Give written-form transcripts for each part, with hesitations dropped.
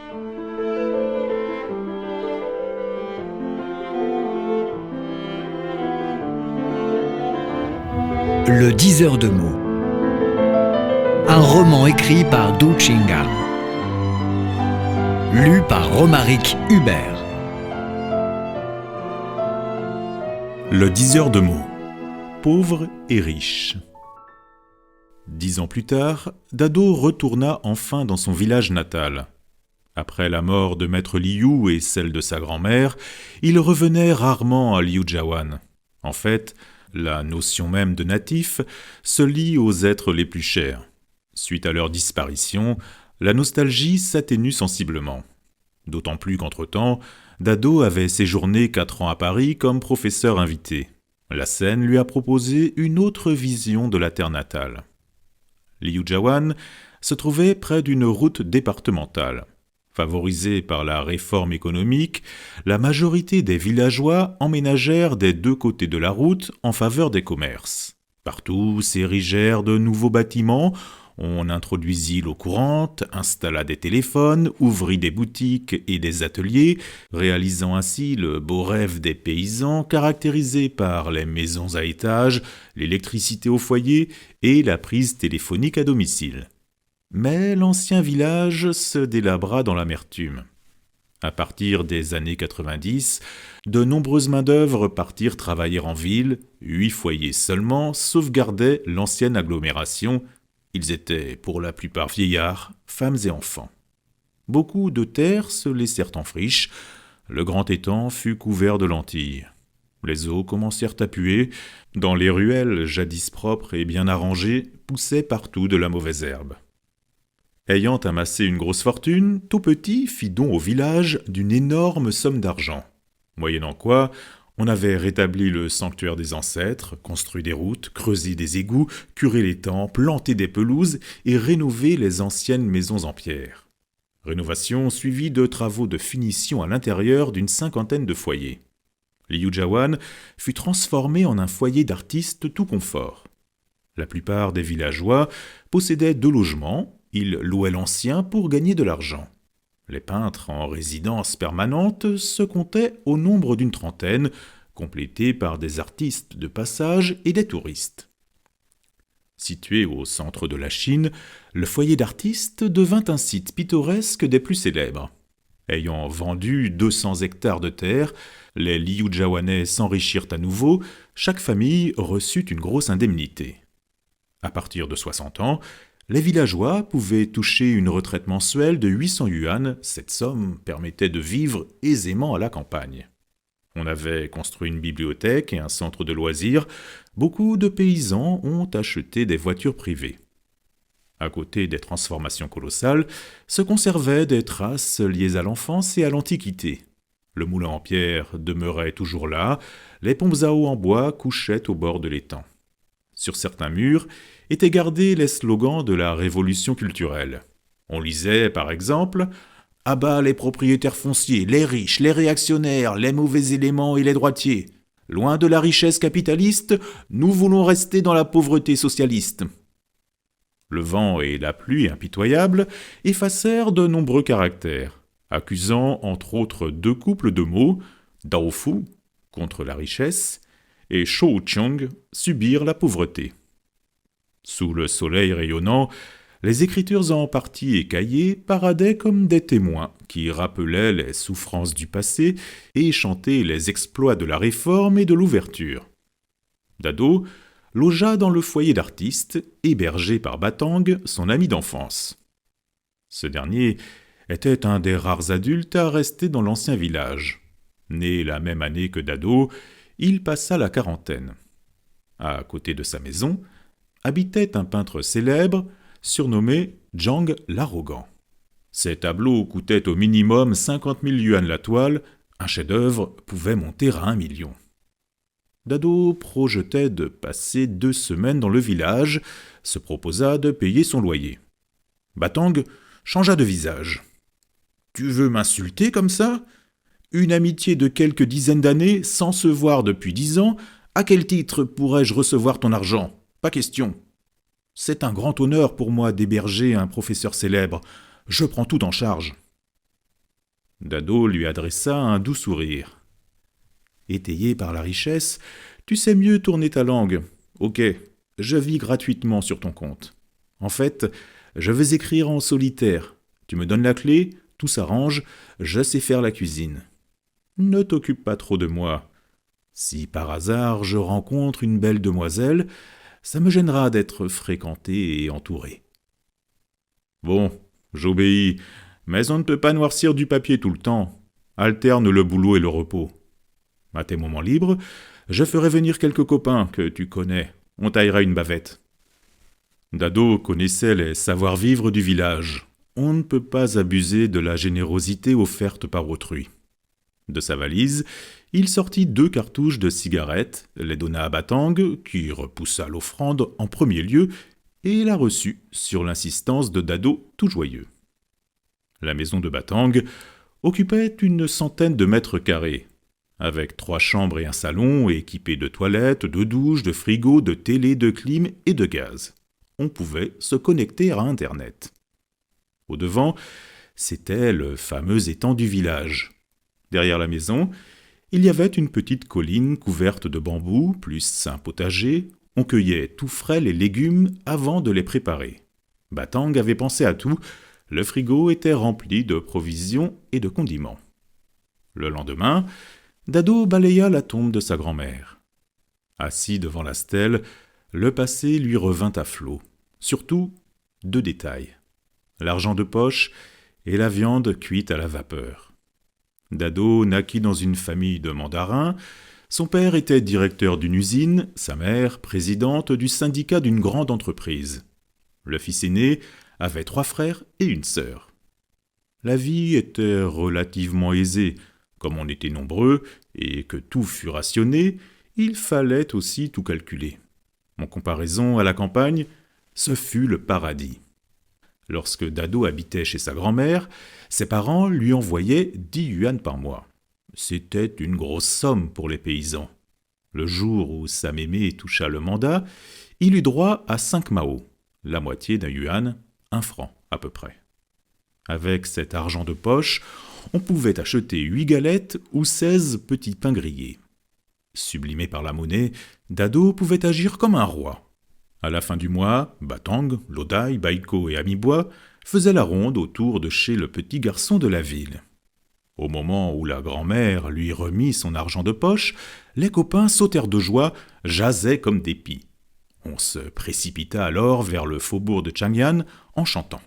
Le diseur de mots. Un roman écrit par Du Chingang. Lu par Romaric Hubert. Le diseur de mots. Pauvre et riche. 10 ans plus tard, Dado retourna enfin dans son village natal. Après la mort de maître Liu et celle de sa grand-mère, il revenait rarement à Liujiawan. En fait, la notion même de natif se lie aux êtres les plus chers. Suite à leur disparition, la nostalgie s'atténue sensiblement. D'autant plus qu'entre-temps, Dado avait séjourné 4 ans à Paris comme professeur invité. La scène lui a proposé une autre vision de la terre natale. Liujiawan se trouvait près d'une route départementale. Favorisée par la réforme économique, la majorité des villageois emménagèrent des deux côtés de la route en faveur des commerces. Partout s'érigèrent de nouveaux bâtiments, on introduisit l'eau courante, installa des téléphones, ouvrit des boutiques et des ateliers, réalisant ainsi le beau rêve des paysans caractérisé par les maisons à étages, l'électricité au foyer et la prise téléphonique à domicile. Mais l'ancien village se délabra dans l'amertume. À partir des années 90, de nombreuses main-d'œuvre partirent travailler en ville, 8 foyers seulement sauvegardaient l'ancienne agglomération. Ils étaient pour la plupart vieillards, femmes et enfants. Beaucoup de terres se laissèrent en friche, le grand étang fut couvert de lentilles. Les eaux commencèrent à puer, dans les ruelles jadis propres et bien arrangées, poussait partout de la mauvaise herbe. Ayant amassé une grosse fortune, tout petit fit don au village d'une énorme somme d'argent. Moyennant quoi, on avait rétabli le sanctuaire des ancêtres, construit des routes, creusé des égouts, curé l'étang, planté des pelouses et rénové les anciennes maisons en pierre. Rénovation suivie de travaux de finition à l'intérieur d'une 50aine de foyers. Liujiawan fut transformé en un foyer d'artistes tout confort. La plupart des villageois possédaient 2 logements. Ils louaient l'ancien pour gagner de l'argent. Les peintres en résidence permanente se comptaient au nombre d'une trentaine, complétés par des artistes de passage et des touristes. Situé au centre de la Chine, le foyer d'artistes devint un site pittoresque des plus célèbres. Ayant vendu 200 hectares de terre, les Liujiawanais s'enrichirent à nouveau, chaque famille reçut une grosse indemnité. À partir de 60 ans, les villageois pouvaient toucher une retraite mensuelle de 800 yuan. Cette somme permettait de vivre aisément à la campagne. On avait construit une bibliothèque et un centre de loisirs. Beaucoup de paysans ont acheté des voitures privées. À côté des transformations colossales, se conservaient des traces liées à l'enfance et à l'Antiquité. Le moulin en pierre demeurait toujours là, les pompes à eau en bois couchaient au bord de l'étang. Sur certains murs étaient gardés les slogans de la révolution culturelle. On lisait, par exemple, « À bas les propriétaires fonciers, les riches, les réactionnaires, les mauvais éléments et les droitiers. Loin de la richesse capitaliste, nous voulons rester dans la pauvreté socialiste. » Le vent et la pluie impitoyables effacèrent de nombreux caractères, accusant entre autres 2 couples de mots, Daofu, contre la richesse, et Shouqiang, subir la pauvreté. Sous le soleil rayonnant, les écritures en partie écaillées paradaient comme des témoins qui rappelaient les souffrances du passé et chantaient les exploits de la réforme et de l'ouverture. Dado logea dans le foyer d'artistes, hébergé par Batang, son ami d'enfance. Ce dernier était un des rares adultes à rester dans l'ancien village. Né la même année que Dado, il passa la quarantaine. À côté de sa maison, habitait un peintre célèbre, surnommé Zhang l'Arrogant. Ses tableaux coûtaient au minimum 50 000 yuan la toile, un chef-d'œuvre pouvait monter à 1 million. Dado projetait de passer 2 semaines dans le village, se proposa de payer son loyer. Batang changea de visage. « Tu veux m'insulter comme ça ? Une amitié de quelques dizaines d'années, sans se voir depuis 10 ans, à quel titre pourrais-je recevoir ton argent ? Pas question. C'est un grand honneur pour moi d'héberger un professeur célèbre. Je prends tout en charge. » Dado lui adressa un doux sourire. Étayé par la richesse, tu sais mieux tourner ta langue. Ok, je vis gratuitement sur ton compte. En fait, je veux écrire en solitaire. Tu me donnes la clé, tout s'arrange, je sais faire la cuisine. Ne t'occupe pas trop de moi. Si par hasard je rencontre une belle demoiselle, ça me gênera d'être fréquenté et entouré. Bon, j'obéis, mais on ne peut pas noircir du papier tout le temps. Alterne le boulot et le repos. À tes moments libres, je ferai venir quelques copains que tu connais. On taillera une bavette. Dado connaissait les savoir-vivre du village. On ne peut pas abuser de la générosité offerte par autrui. De sa valise, il sortit 2 cartouches de cigarettes, les donna à Batang, qui repoussa l'offrande en premier lieu, et la reçut sur l'insistance de Dado tout joyeux. La maison de Batang occupait une centaine de mètres carrés, avec 3 chambres et un salon équipés de toilettes, de douches, de frigos, de télé, de clim et de gaz. On pouvait se connecter à Internet. Au-devant, c'était le fameux étang du village. Derrière la maison, il y avait une petite colline couverte de bambous, plus un potager. On cueillait tout frais les légumes avant de les préparer. Batang avait pensé à tout. Le frigo était rempli de provisions et de condiments. Le lendemain, Dado balaya la tombe de sa grand-mère. Assis devant la stèle, le passé lui revint à flot. Surtout 2 détails. L'argent de poche et la viande cuite à la vapeur. Dado naquit dans une famille de mandarins. Son père était directeur d'une usine, sa mère présidente du syndicat d'une grande entreprise. Le fils aîné avait 3 frères et une sœur. La vie était relativement aisée. Comme on était nombreux et que tout fut rationné, il fallait aussi tout calculer. En comparaison à la campagne, ce fut le paradis. Lorsque Dado habitait chez sa grand-mère, ses parents lui envoyaient 10 yuans par mois. C'était une grosse somme pour les paysans. Le jour où sa mémé toucha le mandat, il eut droit à 5 mao, la moitié d'un yuan, 1 franc à peu près. Avec cet argent de poche, on pouvait acheter 8 galettes ou 16 petits pains grillés. Sublimé par la monnaie, Dado pouvait agir comme un roi. À la fin du mois, Batang, Lodai, Baiko et Amibois faisaient la ronde autour de chez le petit garçon de la ville. Au moment où la grand-mère lui remit son argent de poche, les copains sautèrent de joie, jasaient comme des pies. On se précipita alors vers le faubourg de Chang'an en chantant.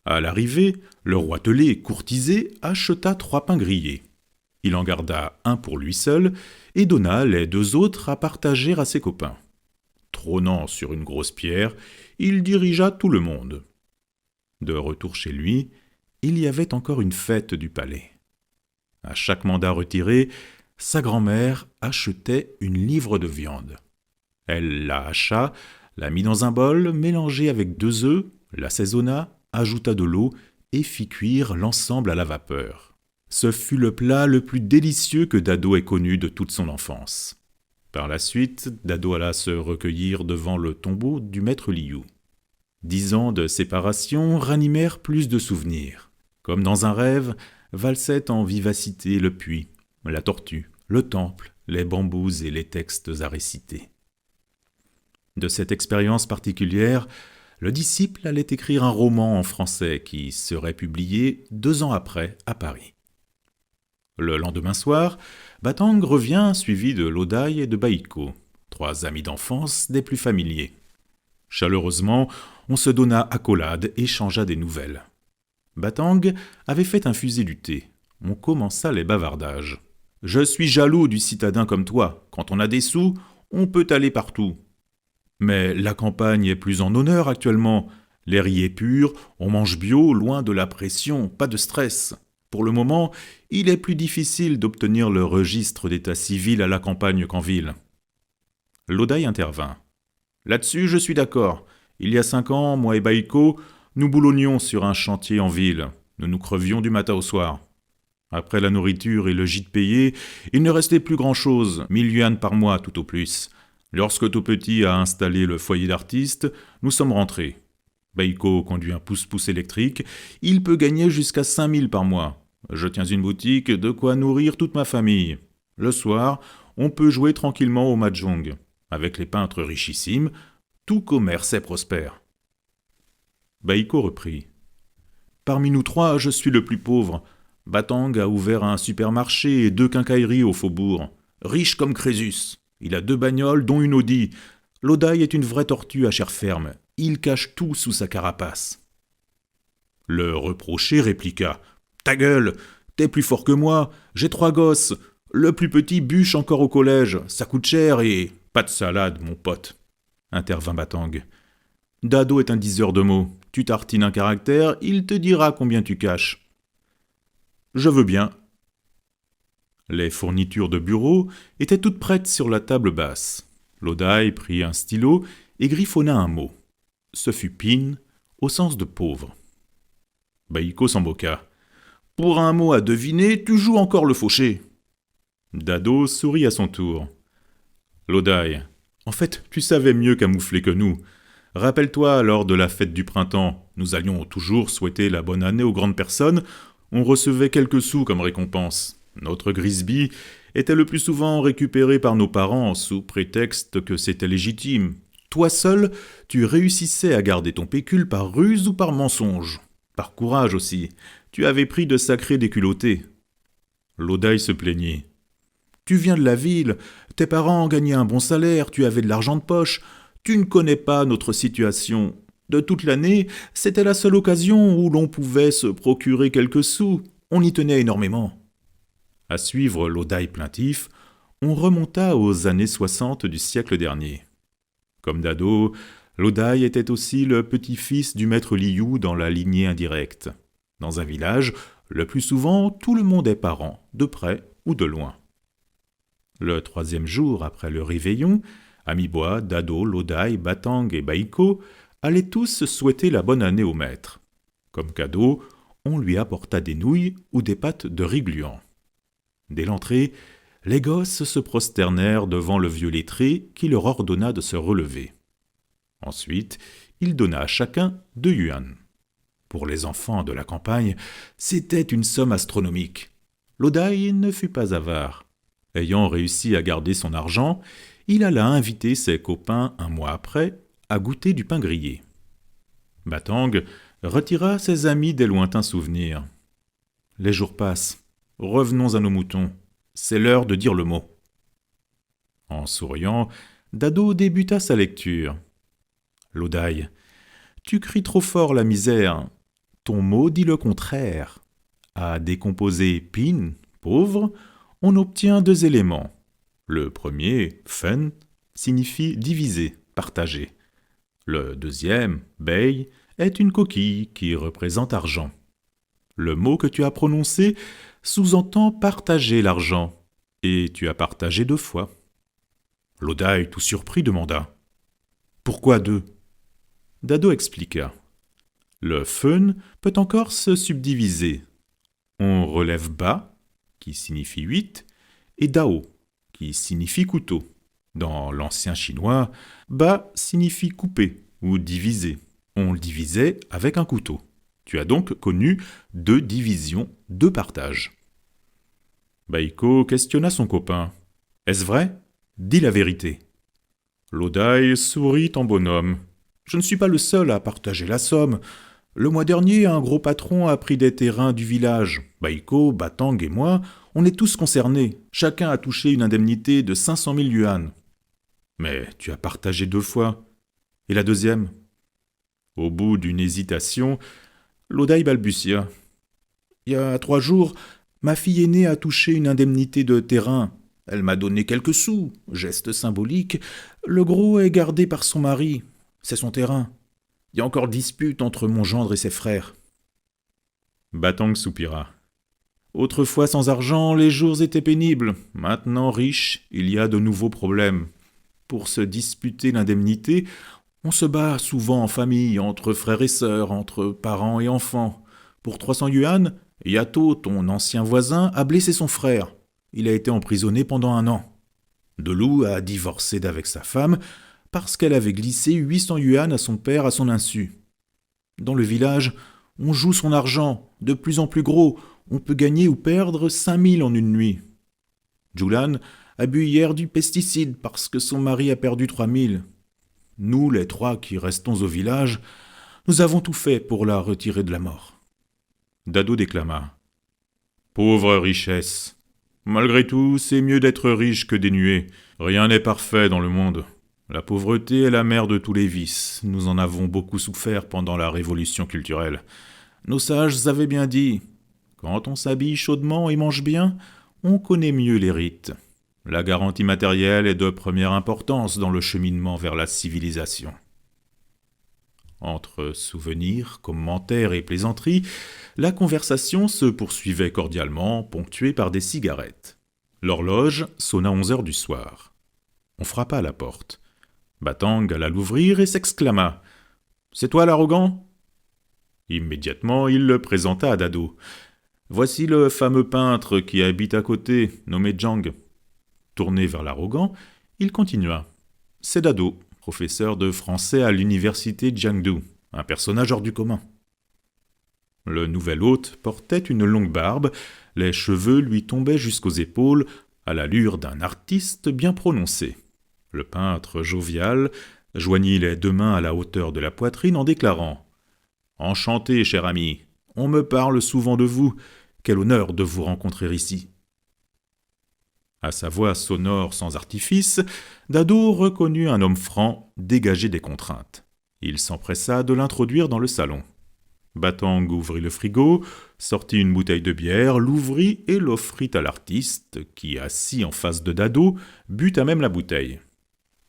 À l'arrivée, le roitelet courtisé acheta 3 pains grillés. Il en garda 1 pour lui seul et donna les 2 autres à partager à ses copains. Trônant sur une grosse pierre, il dirigea tout le monde. De retour chez lui, il y avait encore une fête du palais. À chaque mandat retiré, sa grand-mère achetait une livre de viande. Elle la hacha, la mit dans un bol mélangé avec 2 œufs, l'assaisonna, ajouta de l'eau et fit cuire l'ensemble à la vapeur. Ce fut le plat le plus délicieux que Dado ait connu de toute son enfance. Par la suite, Dado alla se recueillir devant le tombeau du maître Liu. 10 ans de séparation ranimèrent plus de souvenirs. Comme dans un rêve, valsaient en vivacité le puits, la tortue, le temple, les bambous et les textes à réciter. De cette expérience particulière, le disciple allait écrire un roman en français qui serait publié 2 ans après à Paris. Le lendemain soir, Batang revient suivi de Lodai et de Baiko, 3 amis d'enfance des plus familiers. Chaleureusement, on se donna accolade et changea des nouvelles. Batang avait fait infuser du thé. On commença les bavardages. « Je suis jaloux du citadin comme toi. Quand on a des sous, on peut aller partout. » Mais la campagne est plus en honneur actuellement. L'air y est pur, on mange bio, loin de la pression, pas de stress. Pour le moment, il est plus difficile d'obtenir le registre d'état civil à la campagne qu'en ville. Lodai intervint. Là-dessus, je suis d'accord. Il y a 5 ans, moi et Baiko, nous boulonnions sur un chantier en ville. Nous nous crevions du matin au soir. Après la nourriture et le gîte payé, il ne restait plus grand-chose, 1000 yuans par mois tout au plus. Lorsque Topetit a installé le foyer d'artiste, nous sommes rentrés. Baiko conduit un pousse-pousse électrique, il peut gagner jusqu'à 5000 par mois. Je tiens une boutique, de quoi nourrir toute ma famille. Le soir, on peut jouer tranquillement au mahjong. Avec les peintres richissimes, tout commerce est prospère. » Baïko reprit. « Parmi nous trois, je suis le plus pauvre. Batang a ouvert un supermarché et 2 quincailleries au faubourg. Riche comme Crésus. Il a 2 bagnoles, dont une Audi. Lodai est une vraie tortue à chair ferme. Il cache tout sous sa carapace. » Le reproché répliqua. « Ta gueule, t'es plus fort que moi, j'ai 3 gosses. Le plus petit bûche encore au collège, ça coûte cher et... » « Pas de salade, mon pote, » intervint Batang. « Dado est un diseur de mots. Tu tartines un caractère, il te dira combien tu caches. »« Je veux bien. » Les fournitures de bureau étaient toutes prêtes sur la table basse. Lodai prit un stylo et griffonna un mot. Ce fut pin, au sens de pauvre. Baïko s'en moqua. « Pour un mot à deviner, tu joues encore le fauché. » Dado sourit à son tour. « Lodai, en fait, tu savais mieux camoufler que nous. Rappelle-toi, lors de la fête du printemps, nous allions toujours souhaiter la bonne année aux grandes personnes. On recevait quelques sous comme récompense. Notre Grisby était le plus souvent récupéré par nos parents sous prétexte que c'était légitime. Toi seul, tu réussissais à garder ton pécule par ruse ou par mensonge. Par courage aussi. Tu avais pris de sacrés déculottés. » Lodai se plaignit. « Tu viens de la ville, tes parents gagnaient un bon salaire, tu avais de l'argent de poche, tu ne connais pas notre situation. De toute l'année, c'était la seule occasion où l'on pouvait se procurer quelques sous, on y tenait énormément. » À suivre Lodai plaintif, on remonta aux années 60 du siècle dernier. Comme Dado, Lodai était aussi le petit-fils du maître Liu dans la lignée indirecte. Dans un village, le plus souvent, tout le monde est parent, de près ou de loin. Le 3e jour après le réveillon, Amibois, Dado, Lodai, Batang et Baïko allaient tous souhaiter la bonne année au maître. Comme cadeau, on lui apporta des nouilles ou des pâtes de riz gluant. Dès l'entrée, les gosses se prosternèrent devant le vieux lettré qui leur ordonna de se relever. Ensuite, il donna à chacun 2 yuans. Pour les enfants de la campagne, c'était une somme astronomique. Lodai ne fut pas avare. Ayant réussi à garder son argent, il alla inviter ses copains 1 mois après à goûter du pain grillé. Batang retira ses amis des lointains souvenirs. « Les jours passent. Revenons à nos moutons. C'est l'heure de dire le mot. » En souriant, Dado débuta sa lecture. « Lodai, tu cries trop fort la misère. Ton mot dit le contraire. À décomposer pin, pauvre, on obtient 2 éléments. Le premier, fun, signifie diviser, partager. Le deuxième, bei, est une coquille qui représente argent. Le mot que tu as prononcé sous-entend partager l'argent, et tu as partagé 2 fois. » Lodai, tout surpris, demanda. « Pourquoi 2 ?» Dado expliqua. « Le fun peut encore se subdiviser. On relève ba, qui signifie 8, et dao, qui signifie couteau. Dans l'ancien chinois, ba signifie couper ou diviser. On le divisait avec un couteau. Tu as donc connu 2 divisions, 2 partages. » Baïko questionna son copain. « Est-ce vrai ? Dis la vérité. » Lodai sourit en bonhomme. « Je ne suis pas le seul à partager la somme. Le mois dernier, un gros patron a pris des terrains du village. Baïko, Batang et moi, on est tous concernés. Chacun a touché une indemnité de 500 000 yuans. »« Mais tu as partagé 2 fois. Et la deuxième ?» Au bout d'une hésitation, Lodai balbutia. « Il y a 3 jours, ma fille aînée a touché une indemnité de terrain. Elle m'a donné quelques sous, geste symbolique. Le gros est gardé par son mari. C'est son terrain. Il y a encore dispute entre mon gendre et ses frères. » Batang soupira. « Autrefois sans argent, les jours étaient pénibles. Maintenant riche, il y a de nouveaux problèmes. Pour se disputer l'indemnité, on se bat souvent en famille, entre frères et sœurs, entre parents et enfants. Pour 300 yuans, Yato, ton ancien voisin, a blessé son frère. Il a été emprisonné pendant 1 an. Delou a divorcé d'avec sa femme parce qu'elle avait glissé 800 yuans à son père à son insu. Dans le village, on joue son argent, de plus en plus gros, On peut gagner ou perdre 5000 en une nuit. Julan a bu hier du pesticide parce que son mari a perdu 3000. Nous, les 3 qui restons au village, nous avons tout fait pour la retirer de la mort. » Dado déclama. « Pauvre richesse. Malgré tout, c'est mieux d'être riche que dénué. Rien n'est parfait dans le monde. La pauvreté est la mère de tous les vices. Nous en avons beaucoup souffert pendant la révolution culturelle. Nos sages avaient bien dit, quand on s'habille chaudement et mange bien, on connaît mieux les rites. La garantie matérielle est de première importance dans le cheminement vers la civilisation. » Entre souvenirs, commentaires et plaisanteries, la conversation se poursuivait cordialement, ponctuée par des cigarettes. L'horloge sonna 11 heures du soir. On frappa à la porte. Batang alla l'ouvrir et s'exclama. « C'est toi l'arrogant ?» Immédiatement, il le présenta à Dado. « Voici le fameux peintre qui habite à côté, nommé Zhang. » Tourné vers l'arrogant, il continua. « C'est Dado, professeur de français à l'université Jiangdu, un personnage hors du commun. » Le nouvel hôte portait une longue barbe, les cheveux lui tombaient jusqu'aux épaules, à l'allure d'un artiste bien prononcé. Le peintre jovial joignit les 2 mains à la hauteur de la poitrine en déclarant « Enchanté, cher ami, on me parle souvent de vous, quel honneur de vous rencontrer ici. » À sa voix sonore sans artifice, Dado reconnut un homme franc, dégagé des contraintes. Il s'empressa de l'introduire dans le salon. Batang ouvrit le frigo, sortit une bouteille de bière, l'ouvrit et l'offrit à l'artiste, qui, assis en face de Dado, but à même la bouteille.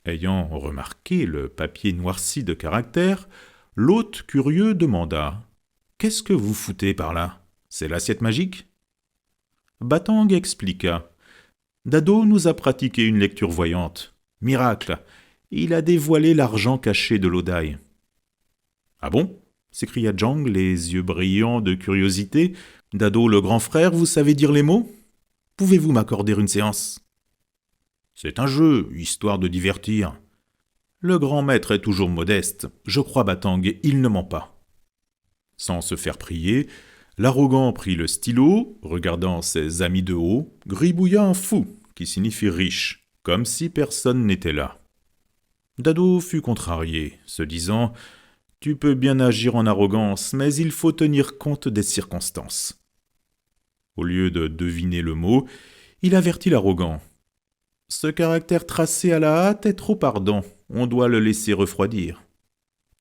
Ayant remarqué le papier noirci de caractère, l'hôte curieux demanda « Qu'est-ce que vous foutez par là? C'est l'assiette magique ?» Batang expliqua. Dado nous a pratiqué une lecture voyante. Miracle! Il a dévoilé l'argent caché de l'eau d'ail. « Ah bon ?» s'écria Zhang, les yeux brillants de curiosité. « Dado, le grand frère, vous savez dire les mots? Pouvez-vous m'accorder une séance ?»« C'est un jeu, histoire de divertir. » Le grand maître est toujours modeste. Je crois, Batang, il ne ment pas. Sans se faire prier, l'arrogant prit le stylo, regardant ses amis de haut, gribouilla un fou, qui signifie riche, comme si personne n'était là. Dado fut contrarié, se disant « Tu peux bien agir en arrogance, mais il faut tenir compte des circonstances. » Au lieu de deviner le mot, il avertit l'arrogant. « Ce caractère tracé à la hâte est trop ardent, on doit le laisser refroidir. »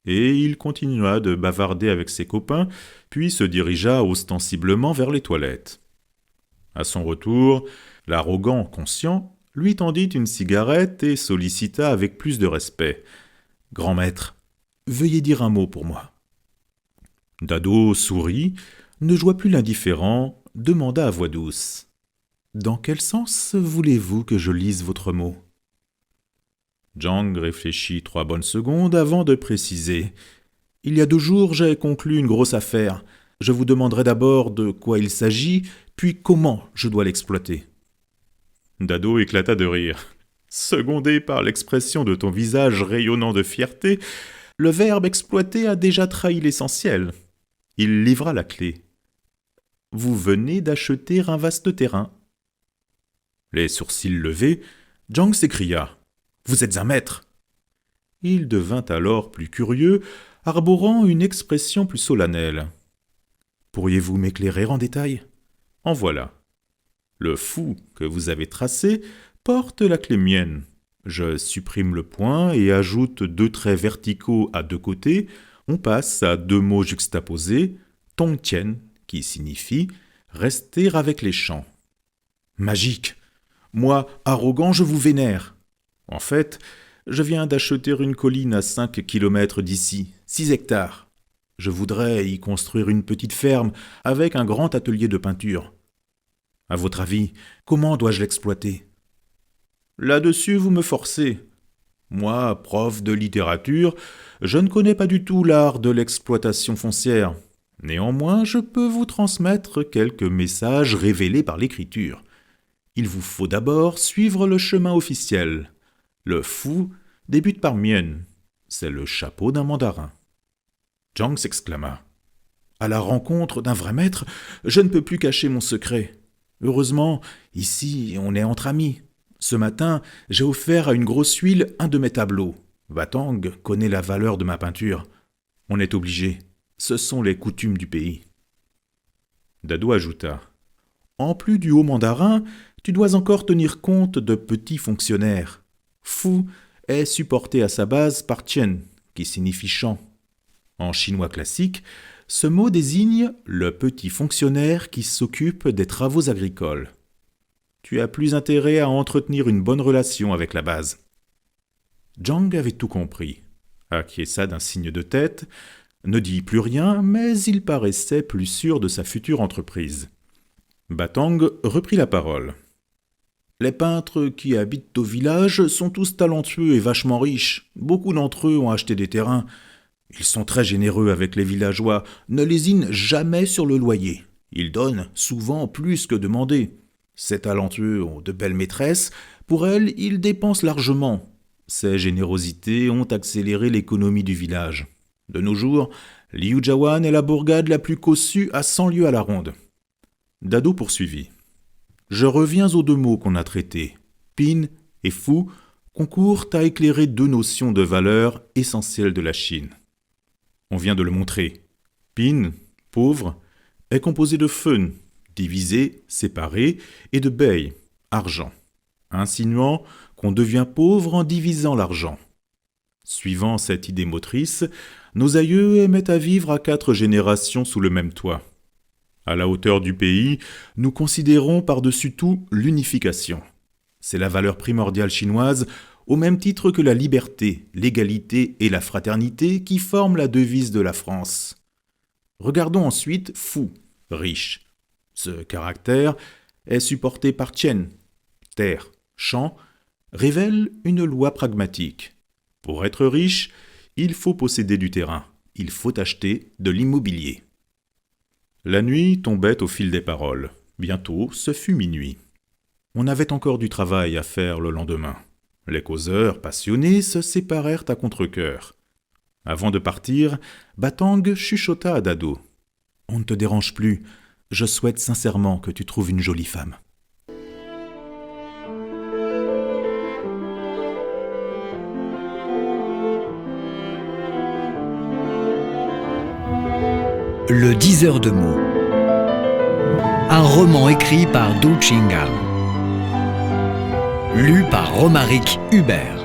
Et il continua de bavarder avec ses copains, puis se dirigea ostensiblement vers les toilettes. À son retour, l'arrogant conscient lui tendit une cigarette et sollicita avec plus de respect. « Grand maître, veuillez dire un mot pour moi. » Dado sourit, ne joua plus l'indifférent, demanda à voix douce. « Dans quel sens voulez-vous que je lise votre mot ?» Zhang réfléchit 3 bonnes secondes avant de préciser. « Il y a 2 jours, j'ai conclu une grosse affaire. Je vous demanderai d'abord de quoi il s'agit, puis comment je dois l'exploiter. » Dado éclata de rire. Secondé par l'expression de ton visage rayonnant de fierté, le verbe exploiter a déjà trahi l'essentiel. Il livra la clé. « Vous venez d'acheter un vaste terrain. » Les sourcils levés, Zhang s'écria. « Vous êtes un maître !» Il devint alors plus curieux, arborant une expression plus solennelle. « Pourriez-vous m'éclairer en détail ? En voilà. Le fou que vous avez tracé porte la clé mienne. Je supprime le point et ajoute 2 traits verticaux à 2 côtés. On passe à 2 mots juxtaposés, Tongtian, qui signifie « rester avec les champs ». Magique! Moi, arrogant, je vous vénère. En fait, je viens d'acheter une colline à 5 kilomètres d'ici, 6 hectares. Je voudrais y construire une petite ferme avec un grand atelier de peinture. À votre avis, comment dois-je l'exploiter ? Là-dessus, vous me forcez. Moi, prof de littérature, je ne connais pas du tout l'art de l'exploitation foncière. Néanmoins, je peux vous transmettre quelques messages révélés par l'écriture. Il vous faut d'abord suivre le chemin officiel. Le fou débute par Mien. C'est le chapeau d'un mandarin. Zhang s'exclama. À la rencontre d'un vrai maître, je ne peux plus cacher mon secret. Heureusement, ici, on est entre amis. Ce matin, j'ai offert à une grosse huile un de mes tableaux. Batang connaît la valeur de ma peinture. On est obligé. Ce sont les coutumes du pays. Dado ajouta. En plus du haut mandarin, tu dois encore tenir compte de petits fonctionnaires. Fu est supporté à sa base par Chen, qui signifie champ. En chinois classique, ce mot désigne le petit fonctionnaire qui s'occupe des travaux agricoles. Tu as plus intérêt à entretenir une bonne relation avec la base. Zhang avait tout compris, acquiesça d'un signe de tête, ne dit plus rien, mais il paraissait plus sûr de sa future entreprise. Batang reprit la parole. Les peintres qui habitent au village sont tous talentueux et vachement riches. Beaucoup d'entre eux ont acheté des terrains. Ils sont très généreux avec les villageois, ne lésinent jamais sur le loyer. Ils donnent souvent plus que demandé. Ces talentueux ont de belles maîtresses, pour elles, ils dépensent largement. Ces générosités ont accéléré l'économie du village. De nos jours, Liu Jiawan est la bourgade la plus cossue à 100 lieues à la ronde. Dado poursuivit. Je reviens aux deux mots qu'on a traités. Pin et Fu concourent à éclairer deux notions de valeur essentielles de la Chine. On vient de le montrer. Pin, pauvre, est composé de Fun, divisé, séparé, et de Bei, argent, insinuant qu'on devient pauvre en divisant l'argent. Suivant cette idée motrice, nos aïeux aimaient à vivre à 4 générations sous le même toit. À la hauteur du pays, nous considérons par-dessus tout l'unification. C'est la valeur primordiale chinoise, au même titre que la liberté, l'égalité et la fraternité qui forment la devise de la France. Regardons ensuite Fu, riche. Ce caractère est supporté par Chen, terre, champ, révèle une loi pragmatique. Pour être riche, il faut posséder du terrain, il faut acheter de l'immobilier. La nuit tombait au fil des paroles. Bientôt, ce fut minuit. On avait encore du travail à faire le lendemain. Les causeurs, passionnés, se séparèrent à contre-cœur. Avant de partir, Batang chuchota à Dado. « On ne te dérange plus. Je souhaite sincèrement que tu trouves une jolie femme. » Le 10 heures de mots. Un roman écrit par Du Chingal. Lu par Romaric Hubert.